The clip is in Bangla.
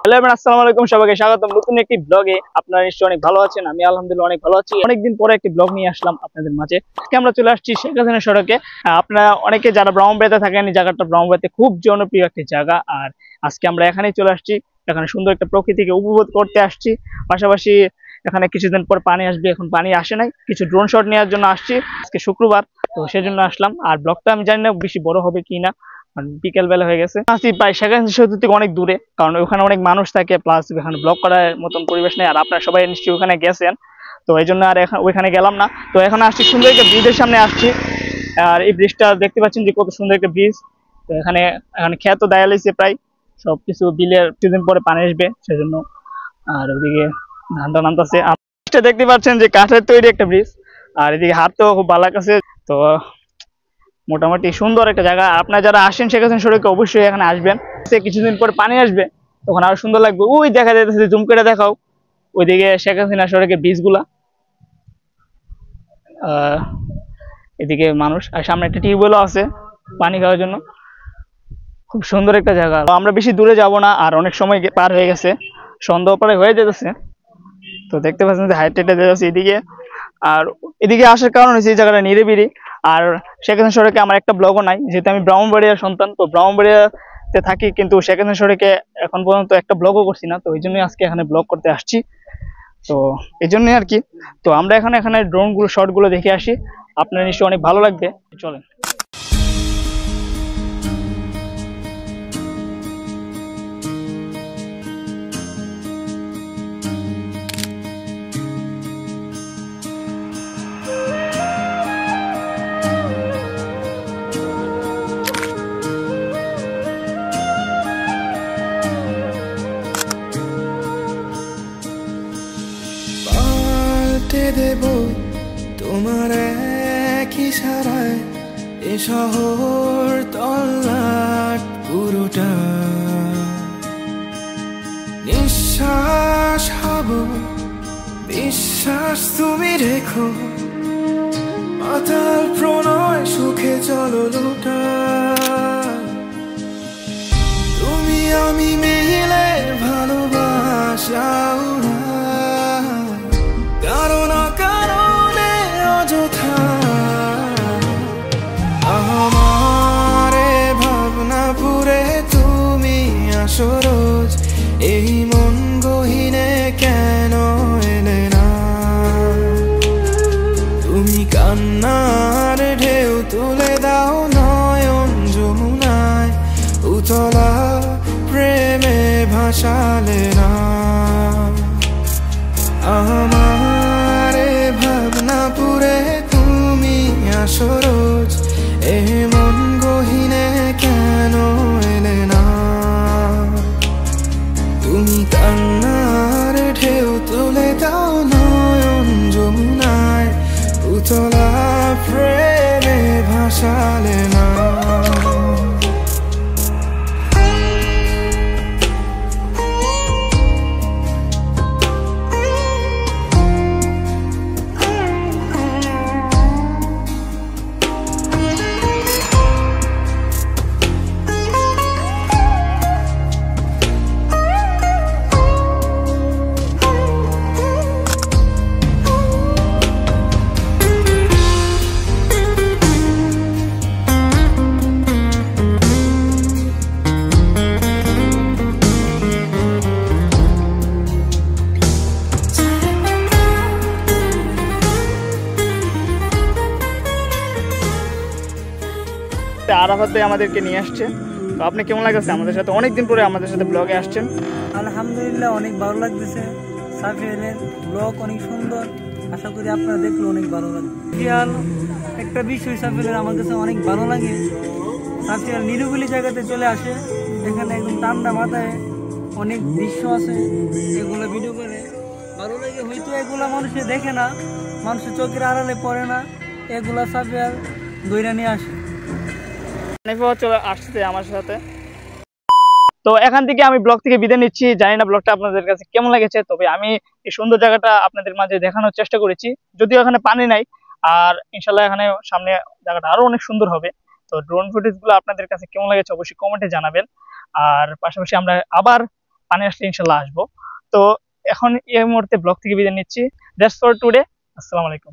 হ্যালো এভরিওয়ান, আসসালামু আলাইকুম। সবাইকে স্বাগতম নতুন একটি ব্লগে। আপনারা নিশ্চয়ই অনেক ভালো আছেন। আমি আলহামদুলিল্লাহ অনেক ভালো আছি। অনেকদিন পরে একটি ব্লগ নিয়ে আসলাম আপনাদের মাঝে। আজকে আমরা চলে আসছি শেখ হাসিনা সড়কে। আপনারা অনেকে যারা ব্রাহ্মণবাড়িয়াতে থাকেন, এই জায়গাটা ব্রাহ্মণবাড়িয়াতে খুব জনপ্রিয় একটি জায়গা। আর আজকে আমরা এখানেই চলে আসছি, এখানে সুন্দর একটা প্রকৃতিকে উপভোগ করতে আসছি। পাশাপাশি এখানে কিছুদিন পর পানি আসবে, এখন পানি আসে নাই, কিছু ড্রোন শট নেওয়ার জন্য আসছি। আজকে শুক্রবার, তো সেজন্য আসলাম। আর ব্লগটা আমি জানি না বেশি বড় হবে কিনা, বিকেল বেলা হয়ে গেছে। আসি প্রায় সেখানে সেতু থেকে অনেক দূরে, কারণ ওখানে অনেক মানুষ থাকে, প্লাস ওখানে ব্লগ করার মতন পরিবেশ নেই। আর আপনারা সবাই নিশ্চয়ই ওখানে গেছেন, তো এই জন্য আর এখন ওইখানে গেলাম না। তো এখন আসছি সুন্দর একটা ব্রিজের সামনে আসছি। আর এই ব্রিজটা দেখতে পাচ্ছেন যে কত সুন্দর একটা ব্রিজ। তো এখানে খেত দেয়া লাইছে প্রায় সবকিছু, বিলের কিছুদিন পরে পানি আসবে সেজন্য। আর ওইদিকে ধানটা নামতেছে। দেখতে পাচ্ছেন যে কাঠের তৈরি একটা ব্রিজ। আর এদিকে হাঁটতেও খুব ভালো লাগছে। তো মোটামুটি সুন্দর একটা জায়গা। আপনারা যারা আসেন শেখ হাসিনা সড়কে অবশ্যই এখানে আসবেন। কিছুদিন পর পানি আসবে, তখন আরো সুন্দর লাগবে। ওই দেখা যাইতেছে, জুম করে দেখাও ওইদিকে শেখ হাসিনা সড়কের বীজ গুলা। এদিকে মানুষ, আর সামনে একটা টিউবওয়েলও আছে পানি খাওয়ার জন্য। খুব সুন্দর একটা জায়গা। আমরা বেশি দূরে যাব না, আর অনেক সময় পার হয়ে গেছে, সন্ধ্যা প্রায় হয়ে যেতেছে। তো দেখতে পাচ্ছেন যে হাইট হেঁটে যাচ্ছে এদিকে। আর এদিকে আসার কারণ হচ্ছে এই জায়গাটা নিরিবিলি। আর শেখ হাসিনা সড়কে আমার একটা ব্লগও নাই, যেহেতু আমি ব্রাহ্মণবাড়িয়ার সন্তান। তো ব্রাহ্মণবাড়িয়াতে থাকি, কিন্তু শেখ হাসিনা সড়কে এখন পর্যন্ত একটা ব্লগও করছি না। তো এই জন্যই আজকে এখানে ব্লগ করতে আসছি। তো এই জন্যই আর কি। তো আমরা এখানে ড্রোন গুলো শট গুলো দেখে আসি, আপনার নিশ্চয়ই অনেক ভালো লাগবে। চলেন। দেব তোমার এক ইশারায় এ শহর তল্লাট পুরোটা। নিঃশ্বাস হব, বিশ্বাস তুমি রেখো, মাতাল প্রণয় সুখে চলো লোটা। তুমি আমি মিলে ভালোবাসা কারণে অযথা আমারে ভাবনা পুরে তুমি আসো রোজ। এই মন গহীনে কেন এলে না? তুমি কান্নার ঢেউ তুলে দাও নয়ন যমুনায়, উতলা প্রেমে ভাসালে না। আমারে ভাবনা পুরে তুমি আসো রোজ, এ মন গহীনে কেন এলে না? তুমি কান্নার ঢেউ তুলে দাও নয়ন যমুনায়, উতলা প্রেমে ভাসালে না। আরাফাত ভাই আমাদেরকে নিয়ে আসছে। তো আপনি কেমন লাগছে আমাদের সাথে? অনেকদিন পরে আমাদের সাথে ব্লগে আসছেন। আলহামদুলিল্লাহ, অনেক ভালো লাগতেছে। সাফিয়ানের ব্লগ অনেক সুন্দর, আশা করি আপনারা দেখলে অনেক ভালো লাগবে। সাফিয়াল একটা বিষয় সাফিয়ালের আমার কাছে অনেক ভালো লাগে। সাফিয়াল নিরিবিলি জায়গাতে চলে আসে, এখানে একদম ঠান্ডা মাথায় অনেক দৃশ্য আছে, এগুলো ভিডিও করে ভালো লাগে। হয়তো এগুলা মানুষে দেখে না, মানুষের চোখের আড়ালে পড়ে না, এগুলা সাফিয়াল দইরা নিয়ে আসে। চলে আসছে আমার সাথে। তো এখান থেকে আমি ব্লগ থেকে বিদায় নিচ্ছি। জানি না ব্লগটা আপনাদের কাছে কেমন লেগেছে, তবে আমি এই সুন্দর জায়গাটা আপনাদের মাঝে দেখানোর চেষ্টা করেছি। যদিও এখানে পানি নাই, আর ইনশাল্লাহ এখানে সামনে জায়গাটা আরো অনেক সুন্দর হবে। তো ড্রোন ফুটেজ গুলো আপনাদের কাছে কেমন লেগেছে অবশ্যই কমেন্টে জানাবেন। আর পাশাপাশি আমরা আবার পানি আসলে ইনশাল্লাহ আসবো। তো এখন এই মুহূর্তে ব্লগ থেকে বিদায় নিচ্ছি। That's for today. আসসালামু আলাইকুম।